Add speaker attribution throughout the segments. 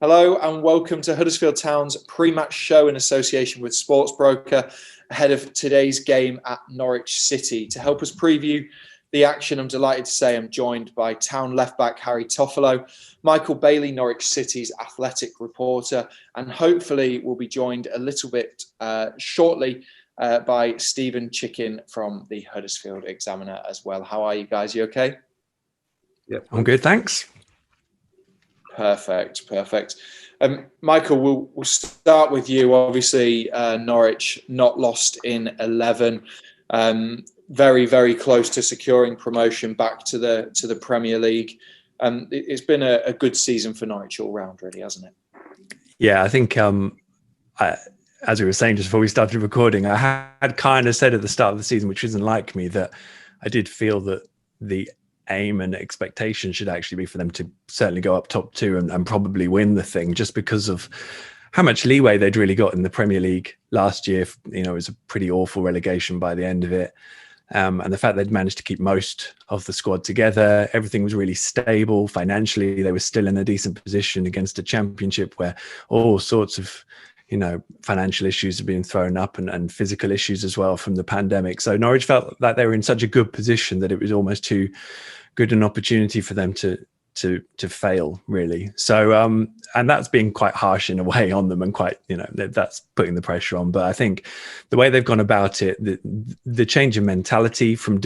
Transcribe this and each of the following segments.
Speaker 1: Hello and welcome to Huddersfield Town's pre-match show in association with Sportsbroker ahead of today's game at Norwich City. To help us preview the action, I'm delighted to say I'm joined by Town left-back Harry Toffolo, Michael Bailey, Norwich City's athletic reporter, and hopefully we'll be joined a little bit shortly by Stephen Chicken from the Huddersfield Examiner as well. How are you guys? You okay?
Speaker 2: Yeah, I'm good, thanks.
Speaker 1: Perfect. Michael, we'll start with you. Obviously, Norwich not lost in 11. Very, very close to securing promotion back to the Premier League. It's been a good season for Norwich all round, really, hasn't it?
Speaker 2: Yeah, I think as we were saying just before we started recording, I had kind of said at the start of the season, which isn't like me, that I did feel that the aim and expectation should actually be for them to certainly go up top two and probably win the thing, just because of how much leeway they'd really got in the Premier League last year. You know, it was a pretty awful relegation by the end of it. And the fact they'd managed to keep most of the squad together, everything was really stable. Financially, they were still in a decent position against a championship where all sorts of, financial issues have been thrown up and physical issues as well from the pandemic. So Norwich felt that they were in such a good position that it was almost too good an opportunity for them to fail, really. So and that's being quite harsh in a way on them, and quite, that's putting the pressure on. But I think the way they've gone about it, the change in mentality from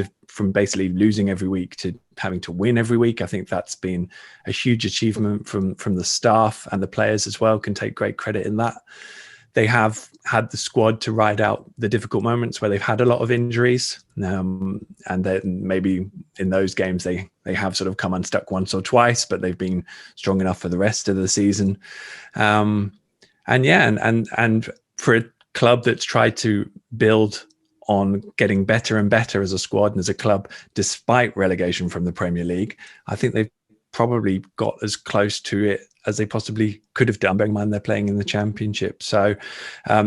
Speaker 2: basically losing every week to having to win every week, I think that's been a huge achievement from the staff, and the players as well can take great credit in that. They have had the squad to ride out the difficult moments where they've had a lot of injuries. And then maybe in those games, they have sort of come unstuck once or twice, but they've been strong enough for the rest of the season. And for a club that's tried to build on getting better and better as a squad and as a club, despite relegation from the Premier League, I think they've probably got as close to it as they possibly could have done, bearing in mind they're playing in the Championship. So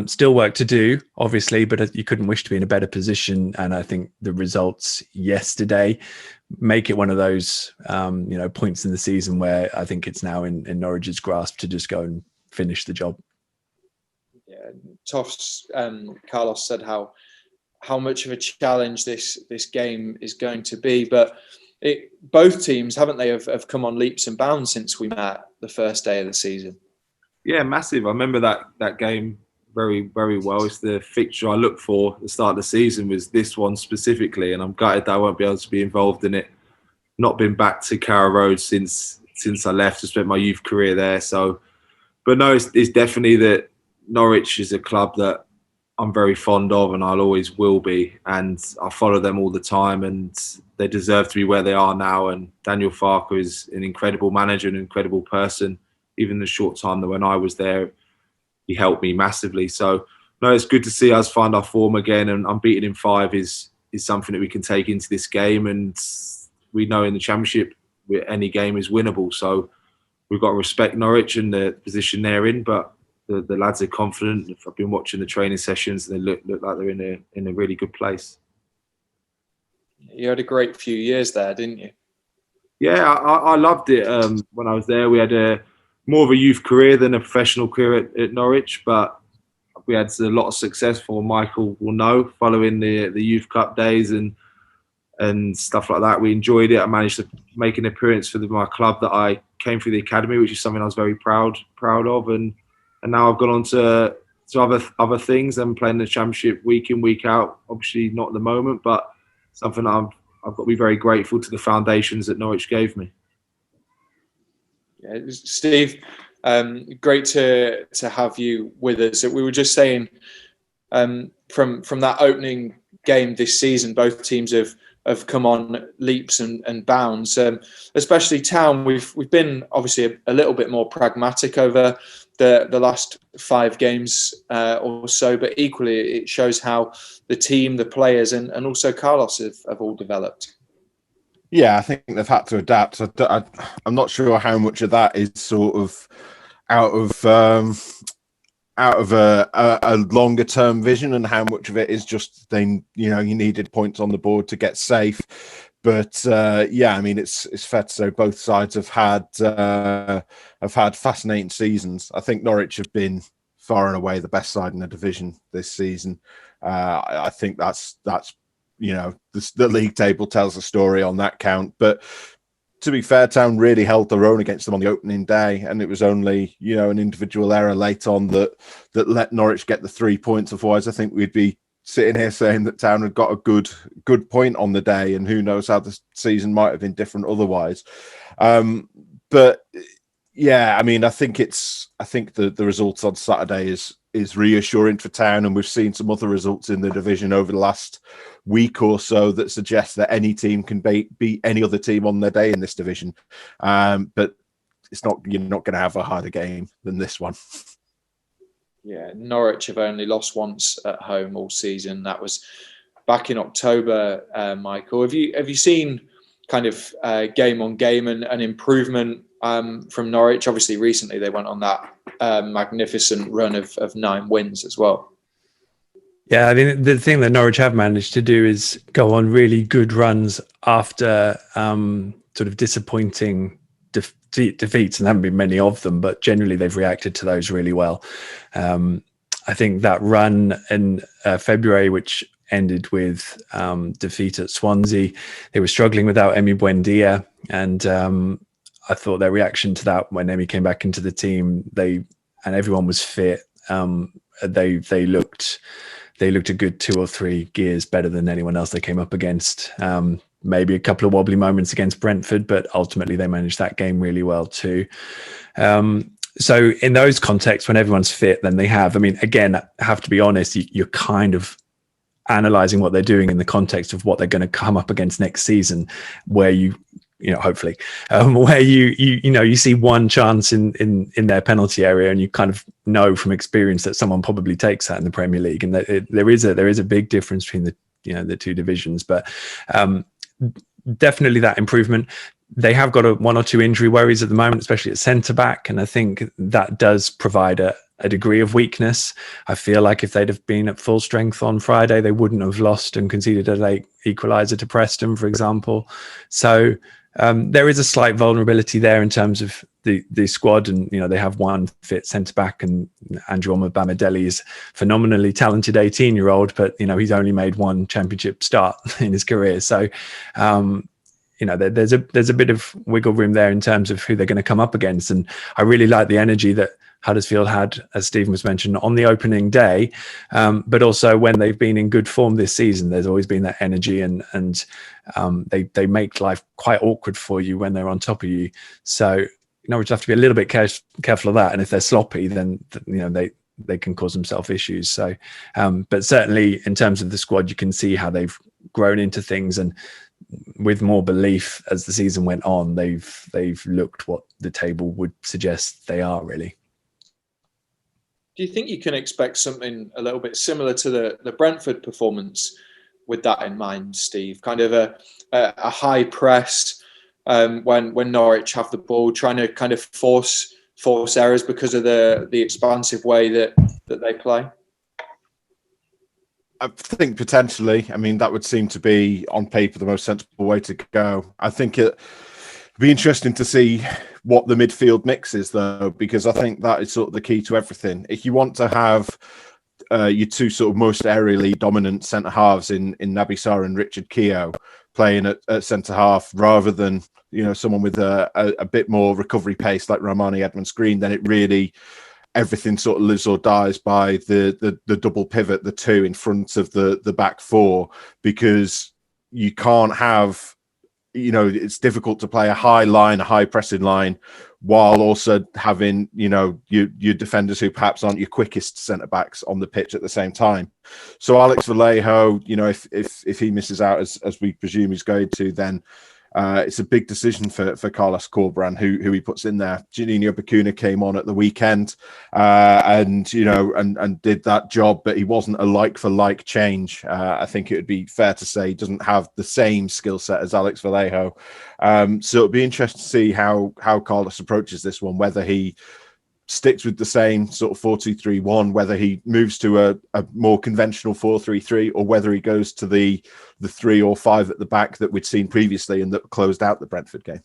Speaker 2: still work to do, obviously, but you couldn't wish to be in a better position. And I think the results yesterday make it one of those points in the season where I think it's now in Norwich's grasp to just go and finish the job.
Speaker 1: Yeah, Toff's Carlos said how much of a challenge this game is going to be, but both teams, haven't they, have come on leaps and bounds since we met the first day of the season.
Speaker 3: Yeah, massive. I remember that game very, very well. It's the fixture I looked for at the start of the season, was this one specifically, and I'm gutted that I won't be able to be involved in it. Not been back to Carrow Road since I left. I spent my youth career there. So, but no, it's definitely that Norwich is a club that I'm very fond of, and I'll always will be, and I follow them all the time, and they deserve to be where they are now. And Daniel Farke is an incredible manager, an incredible person. Even the short time that when I was there, he helped me massively. So no, it's good to see us find our form again, and unbeaten in 5 is something that we can take into this game. And we know in the Championship, any game is winnable. So we've got to respect Norwich and the position they're in, but the lads are confident. I've been watching the training sessions, and they look like they're in a really good place.
Speaker 1: You had a great few years there, didn't you?
Speaker 3: Yeah, I loved it. When I was there, we had more of a youth career than a professional career at Norwich, but we had a lot of success, for Michael will know, following the Youth Cup days and stuff like that. We enjoyed it. I managed to make an appearance for my club that I came through the academy, which is something I was very proud of. And now I've gone on to other things. I'm playing the Championship week in, week out. Obviously not at the moment, but something I've got to be very grateful to the foundations that Norwich gave me.
Speaker 1: Yeah, Steve, great to have you with us. We were just saying from that opening game this season, both teams have come on leaps and bounds. Especially Town, we've been obviously a little bit more pragmatic over the last 5 games or so, but equally it shows how the team, the players, and also Carlos have all developed.
Speaker 4: Yeah, I think they've had to adapt. I'm not sure how much of that is sort of out of a longer term vision, and how much of it is just you needed points on the board to get safe. But yeah, I mean, it's fair to say both sides have had fascinating seasons. I think Norwich have been far and away the best side in the division this season. I think that's the league table tells a story on that count. But to be fair, Town really held their own against them on the opening day, and it was only an individual error late on that let Norwich get the 3 points. Otherwise, I think we'd be sitting here saying that Town had got a good point on the day, and who knows how the season might have been different otherwise. But yeah, I mean, I think the results on Saturday is reassuring for Town, and we've seen some other results in the division over the last week or so that suggest that any team can beat any other team on their day in this division. But you're not going to have a harder game than this one.
Speaker 1: Yeah, Norwich have only lost once at home all season. That was back in October. Michael, have you seen kind of game on game and an improvement from Norwich? Obviously, recently they went on that magnificent run of 9 wins as well.
Speaker 2: Yeah, I mean, the thing that Norwich have managed to do is go on really good runs after sort of disappointing defeats, and there haven't been many of them, but generally they've reacted to those really well. I think that run in February, which ended with defeat at Swansea, they were struggling without Emi Buendia, and I thought their reaction to that when Emi came back into the team, and everyone was fit. They looked a good 2 or 3 gears better than anyone else they came up against. Maybe a couple of wobbly moments against Brentford, but ultimately they managed that game really well too. So in those contexts, when everyone's fit, then they have. I mean, again, I have to be honest, you're kind of analysing what they're doing in the context of what they're going to come up against next season, where hopefully, where you see one chance in their penalty area, and you kind of know from experience that someone probably takes that in the Premier League, and there is a big difference between the two divisions. But definitely that improvement. They have got 1 or 2 injury worries at the moment, especially at centre back, and I think that does provide a degree of weakness. I feel like if they'd have been at full strength on Friday, they wouldn't have lost and conceded a late equaliser to Preston, for example. So there is a slight vulnerability there in terms of the squad, and they have one fit centre back, and Andrew Bamidele is phenomenally talented 18-year-old, but he's only made 1 championship start in his career. So there's a bit of wiggle room there in terms of who they're going to come up against, and I really like the energy that Huddersfield had, as Stephen was mentioning, on the opening day, but also when they've been in good form this season. There's always been that energy, and they make life quite awkward for you when they're on top of you. So Norwich have to be a little bit careful of that, and if they're sloppy, then they can cause themselves issues. So, but certainly in terms of the squad, you can see how they've grown into things, and with more belief as the season went on, they've looked what the table would suggest they are really.
Speaker 1: Do you think you can expect something a little bit similar to the Brentford performance with that in mind, Steve? Kind of a high press when Norwich have the ball, trying to kind of force errors because of the expansive way that they play?
Speaker 4: I think potentially. I mean, that would seem to be on paper the most sensible way to go. I think it'd be interesting to see what the midfield mix is, though, because I think that is sort of the key to everything. If you want to have your 2 sort of most aerially dominant centre halves in Naby Sarr and Richard Keogh playing at centre half, rather than someone with a bit more recovery pace like Romani Edmonds-Green, then it really, everything sort of lives or dies by the double pivot, the 2 in front of the back 4, because you can't have, it's difficult to play a high pressing line while also having, your defenders who perhaps aren't your quickest centre backs on the pitch at the same time. So Alex Vallejo, if he misses out as we presume he's going to, then it's a big decision for Carlos Corberán, who he puts in there. Juninho Bacuna came on at the weekend, and did that job, but he wasn't a like for like change. I think it would be fair to say he doesn't have the same skill set as Alex Vallejo. So it'd be interesting to see how Carlos approaches this one, whether he sticks with the same sort of 4-2-3-1, whether he moves to a more conventional 4-3-3, or whether he goes to the 3 or 5 at the back that we'd seen previously and that closed out the Brentford game.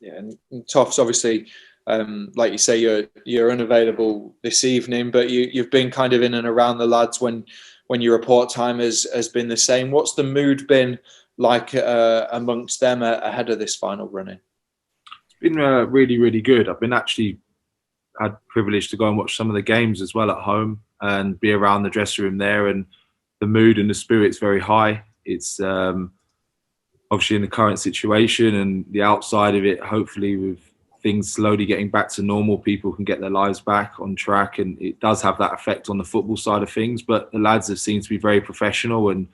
Speaker 1: Yeah, and Toffs, obviously, like you say, you're unavailable this evening, but you've been kind of in and around the lads when your report time has been the same. What's the mood been like amongst them ahead of this final run-in?
Speaker 3: Been really, really good. I've been actually had privilege to go and watch some of the games as well at home and be around the dressing room there, and the mood and the spirit's very high. It's obviously in the current situation and the outside of it, hopefully with things slowly getting back to normal, people can get their lives back on track, and it does have that effect on the football side of things. But the lads have seemed to be very professional and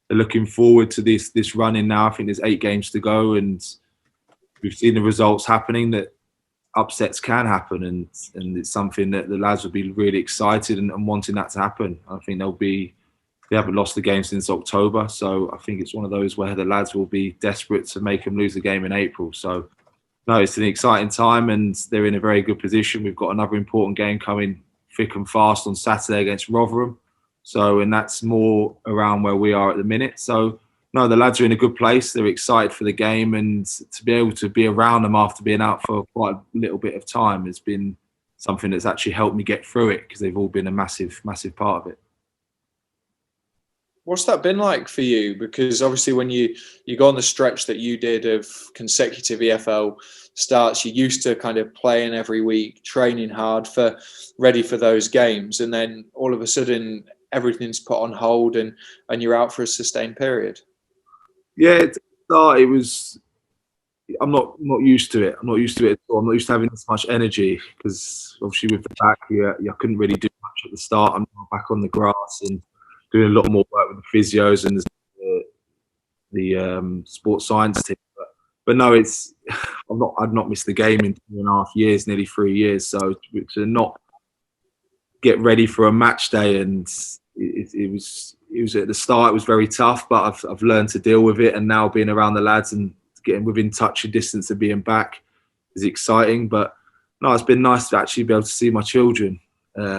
Speaker 3: they're looking forward to this run-in now. I think there's 8 games to go, and we've seen the results happening, that upsets can happen, and it's something that the lads will be really excited and wanting that to happen. I think they haven't lost the game since October, so I think it's one of those where the lads will be desperate to make them lose the game in April. So no, it's an exciting time and they're in a very good position. We've got another important game coming thick and fast on Saturday against Rotherham. And that's more around where we are at the minute. So no, the lads are in a good place. They're excited for the game, and to be able to be around them after being out for quite a little bit of time has been something that's actually helped me get through it, because they've all been a massive, massive part of it.
Speaker 1: What's that been like for you? Because obviously when you go on the stretch that you did of consecutive EFL starts, you used to kind of playing every week, training hard ready for those games, and then all of a sudden everything's put on hold and you're out for a sustained period. Yeah,
Speaker 3: it was. I'm not used to it. I'm not used to it at all. I'm not used to having this much energy, because obviously with the back, I couldn't really do much at the start. I'm now back on the grass and doing a lot more work with the physios and the sports science team. But no, I've not missed the game in 2.5 years, nearly 3 years. So to not get ready for a match day, and it was at the start, it was very tough, but I've learned to deal with it, and now being around the lads and getting within touch and distance of being back is exciting. But no, it's been nice to actually be able to see my children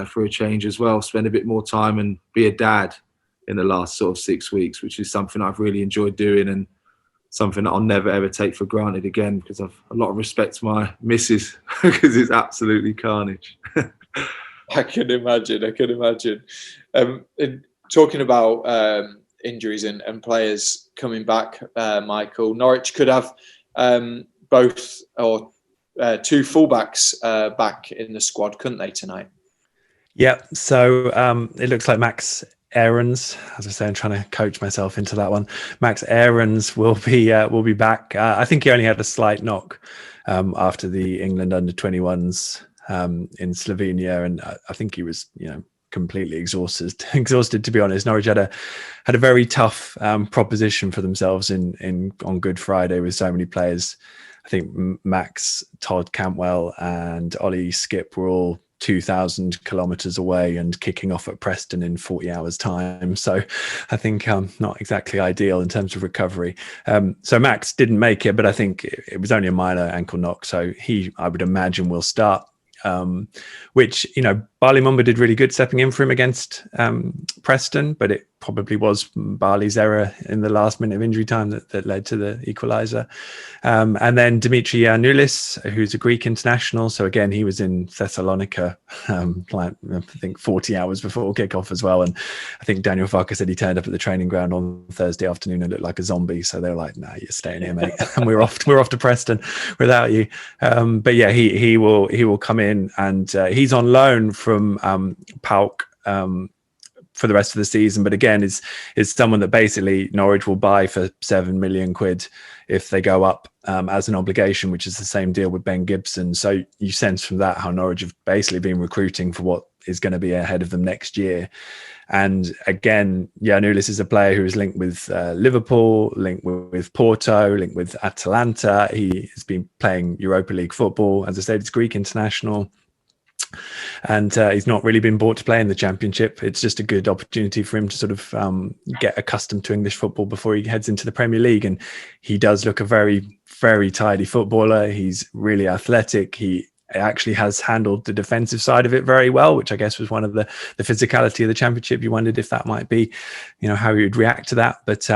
Speaker 3: for a change as well, spend a bit more time and be a dad in the last sort of 6 weeks, which is something I've really enjoyed doing, and something that I'll never ever take for granted again, because I've a lot of respect to my missus because it's absolutely carnage.
Speaker 1: I can imagine. Talking about injuries and players coming back, Michael, Norwich could have both or 2 fullbacks back in the squad, couldn't they, tonight?
Speaker 2: Yeah, so it looks like Max Aarons, as I say, I'm trying to coach myself into that one. Max Aarons will be back. I think he only had a slight knock after the England under-21s in Slovenia, and I think he was, completely exhausted. To be honest, Norwich had a very tough proposition for themselves on Good Friday with so many players. I think Max, Todd Cantwell, and Ollie Skip were all 2,000 kilometers away and kicking off at Preston in 40 hours time. So I think not exactly ideal in terms of recovery. So Max didn't make it, but I think it was only a minor ankle knock. So I would imagine, will start. Which, Barley Mumba did really good stepping in for him against Preston, but it probably was Barley's error in the last minute of injury time that led to the equaliser. And then Dimitri Giannoulis, who's a Greek international. So again, he was in Thessalonica, I think 40 hours before kickoff as well. And I think Daniel Farker said he turned up at the training ground on Thursday afternoon and looked like a zombie. So they were like, "Nah, you're staying here, mate." And we're off to Preston without you. But yeah, he will come in, and he's on loan from PAOK for the rest of the season, but again is someone that basically Norwich will buy for £7 million if they go up as an obligation, which is the same deal with Ben Gibson. So you sense from that how Norwich have basically been recruiting for what is going to be ahead of them next year. And again, Giannoulis is a player who is linked with Liverpool, linked with Porto, linked with Atalanta. He has been playing Europa League football. As I said, it's Greek international. And he's not really been brought to play in the Championship. It's just a good opportunity for him to sort of get accustomed to English football before he heads into the Premier League. And he does look a very, very tidy footballer. He's really athletic. He actually has handled the defensive side of it very well, which I guess was one of the physicality of the Championship. You wondered if that might be, how he would react to that. But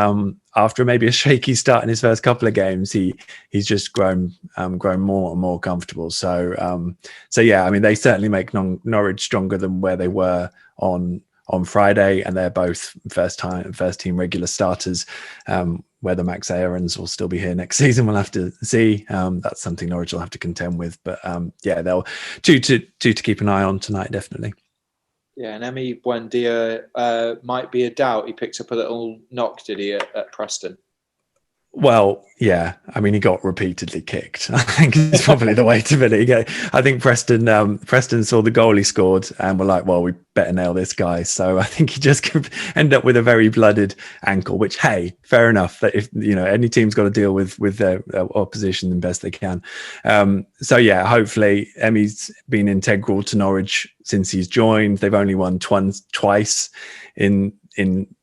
Speaker 2: after maybe a shaky start in his first couple of games, he's just grown more and more comfortable. So yeah, I mean, they certainly make Norwich stronger than where they were on Friday, and they're both first team regular starters. Whether Max Aarons will still be here next season, we'll have to see. That's something Norwich will have to contend with. But yeah, they'll two to keep an eye on tonight, definitely.
Speaker 1: Yeah, and Emi Buendia might be a doubt. He picked up a little knock, did he, at Preston?
Speaker 2: Well, yeah. I mean, he got repeatedly kicked. I think it's probably the way to put it. I think Preston saw the goal he scored and were like, well, we better nail this guy. So I think he just could end up with a very blooded ankle, which, hey, fair enough. That if, any team's got to deal with their opposition the best they can. So yeah, hopefully Emi's been integral to Norwich since he's joined. They've only won twice in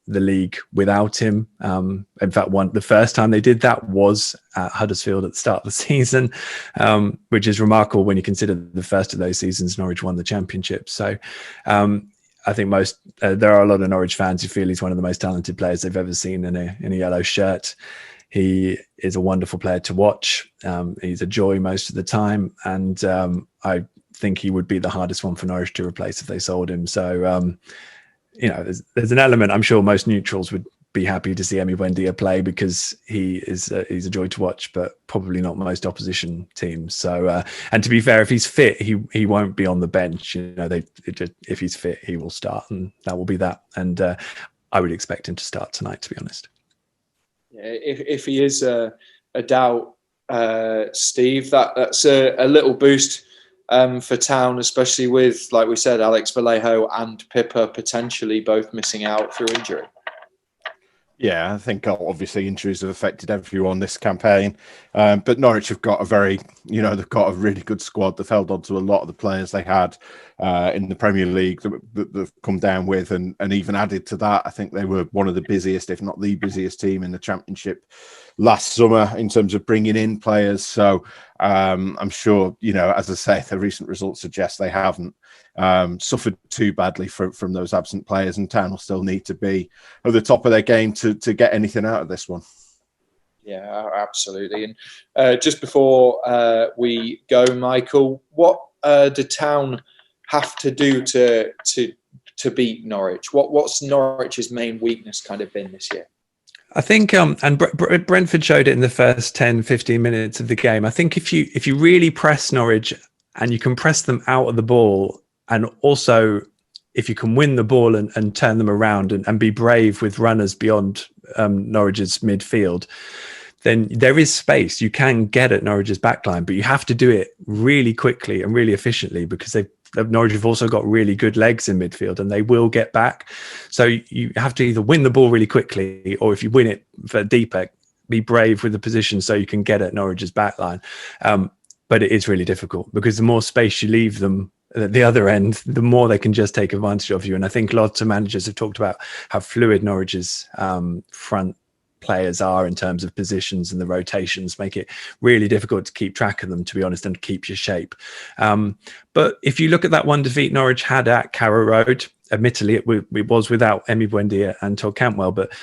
Speaker 2: the league without him. In fact, the first time they did that was at Huddersfield at the start of the season, which is remarkable when you consider the first of those seasons Norwich won the Championship. So I think there are a lot of Norwich fans who feel he's one of the most talented players they've ever seen in a yellow shirt. He is a wonderful player to watch. He's a joy most of the time, and I think he would be the hardest one for Norwich to replace if they sold him. So there's an element, I'm sure most neutrals would be happy to see Emi Buendia play because he's a joy to watch, but probably not most opposition teams. So, and to be fair, if he's fit, he won't be on the bench. If he's fit, he will start, and that will be that. And I would expect him to start tonight, to be honest.
Speaker 1: Yeah, if he is a doubt, Steve, that's a little boost for Town, especially with, like we said, Alex Vallejo and Pippa potentially both missing out through injury.
Speaker 4: Yeah, I think obviously injuries have affected everyone this campaign, but Norwich have got they've got a really good squad. They've held on to a lot of the players they had in the Premier League that they've come down with, and even added to that. I think they were one of the busiest, if not the busiest team in the Championship last summer in terms of bringing in players. So I'm sure, as I say, the recent results suggest they haven't suffered too badly from those absent players, and Town will still need to be at the top of their game to get anything out of this one.
Speaker 1: Yeah, absolutely. And just before we go, Michael, what do Town have to do to beat Norwich? What's Norwich's main weakness kind of been this year?
Speaker 2: I think, and Brentford showed it in the first 10, 15 minutes of the game. I think if you really press Norwich and you can press them out of the ball, and also if you can win the ball and turn them around and be brave with runners beyond Norwich's midfield, then there is space. You can get at Norwich's backline, but you have to do it really quickly and really efficiently because Norwich have also got really good legs in midfield and they will get back. So you have to either win the ball really quickly, or if you win it for deeper, be brave with the position so you can get at Norwich's backline. But it is really difficult because the more space you leave them at the other end, the more they can just take advantage of you. And I think lots of managers have talked about how fluid Norwich's front players are in terms of positions, and the rotations make it really difficult to keep track of them, to be honest, and keep your shape. But if you look at that one defeat Norwich had at Carrow Road, admittedly it was without Emi Buendia and Todd Cantwell, but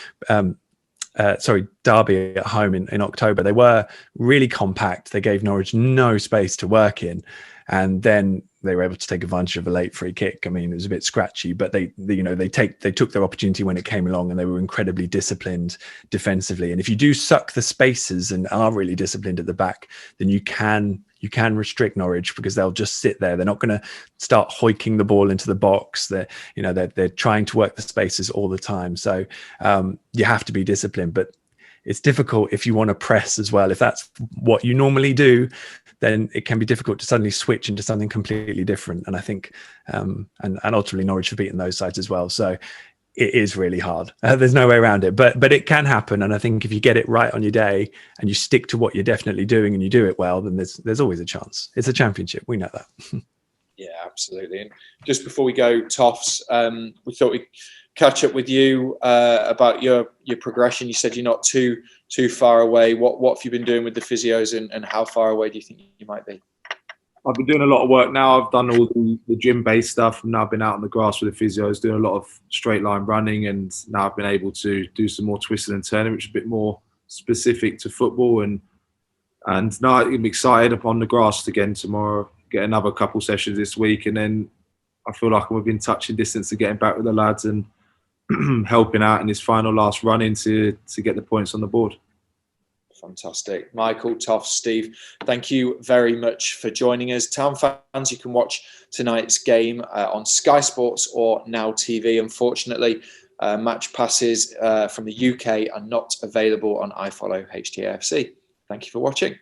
Speaker 2: Derby at home in October, they were really compact. They gave Norwich no space to work in, and then they were able to take advantage of a late free kick. I mean, it was a bit scratchy, but they took their opportunity when it came along, and they were incredibly disciplined defensively. And if you do suck the spaces and are really disciplined at the back, then you can restrict Norwich because they'll just sit there. They're not going to start hoiking the ball into the box. They're trying to work the spaces all the time. So you have to be disciplined, but it's difficult if you want to press as well. If that's what you normally do, then it can be difficult to suddenly switch into something completely different. And I think, and ultimately Norwich have beaten those sides as well. So it is really hard. There's no way around it, but it can happen. And I think if you get it right on your day and you stick to what you're definitely doing and you do it well, then there's always a chance. It's a championship. We know that.
Speaker 1: Yeah, absolutely. And just before we go, Toffs, we thought we'd catch up with you about your progression. You said you're not too far away. What have you been doing with the physios, and how far away do you think you might be?
Speaker 3: I've been doing a lot of work now. I've done all the gym-based stuff. Now I've been out on the grass with the physios, doing a lot of straight line running, and now I've been able to do some more twisting and turning, which is a bit more specific to football. And now I'm excited upon the grass again tomorrow. Get another couple sessions this week, and then I feel like I'm within touching distance of getting back with the lads and helping out in this final last run-in to get the points on the board.
Speaker 1: Fantastic. Michael, Toff, Steve, thank you very much for joining us. Town fans, you can watch tonight's game on Sky Sports or Now TV. Unfortunately, match passes from the UK are not available on iFollow HTFC. Thank you for watching.